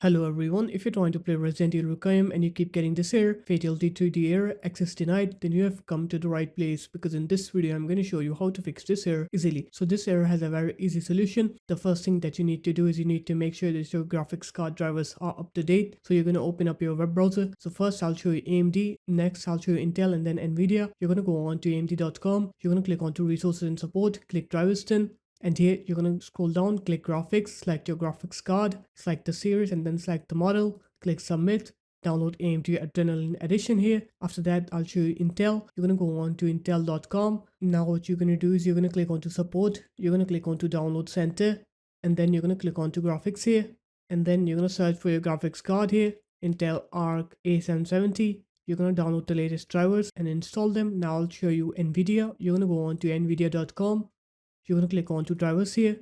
Hello everyone, if you're trying to play Resident Evil Requiem and you keep getting this error, fatal D3D error, access denied, then you have come to the right place because in this video I'm going to show you how to fix this error easily. So this error has a very easy solution. The first thing that you need to do is you need to make sure that your graphics card drivers are up to date. So you're going to open up your web browser. So first I'll show you AMD, next I'll show you Intel and then Nvidia. You're going to go on to AMD.com, you're going to click on to resources and support, click drivers 10. And here you're going to scroll down, click graphics, select your graphics card, select the series and then select the model, click submit, download AMD Adrenaline Edition here. After that, I'll show you Intel. You're going to go on to intel.com. Now what you're going to do is you're going to click on to support, you're going to click on to download center, and then you're going to click on to graphics here. And then you're going to search for your graphics card here, Intel Arc A770. You're going to download the latest drivers and install them. Now I'll show you Nvidia. You're going to go on to nvidia.com. You're going to click on to drivers here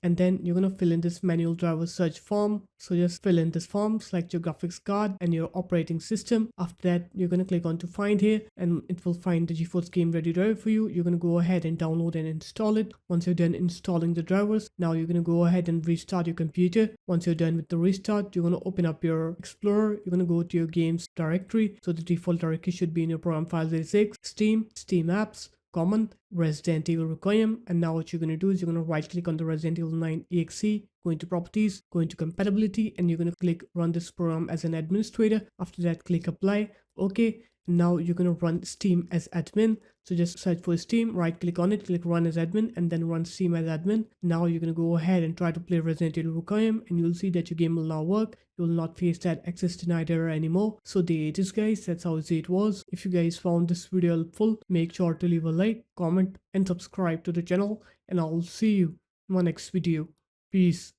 and then you're going to fill in this manual driver search form. So just fill in this form, select your graphics card and your operating system. After that, you're going to click on to find here and it will find the GeForce Game Ready driver for you. You're going to go ahead and download and install it. Once you're done installing the drivers, now you're going to go ahead and restart your computer. Once you're done with the restart, you're going to open up your Explorer. You're going to go to your games directory. So the default directory should be in your program files 86, Steam apps, common, Resident Evil Requiem, and now what you're going to do is you're going to right click on the Resident Evil 9 exe, go into properties, go into compatibility, and you're going to click run this program as an administrator. After that, click apply. Okay, now you're going to run Steam as admin. So just search for Steam, right click on it, click run as admin, and then run Steam as admin. Now you're going to go ahead and try to play Resident Evil Requiem, and you'll see that your game will now work. You will not face that access denied error anymore. So there it is guys, that's how easy it was. If you guys found this video helpful, make sure to leave a like, comment, and subscribe to the channel, and I'll see you in my next video. Peace.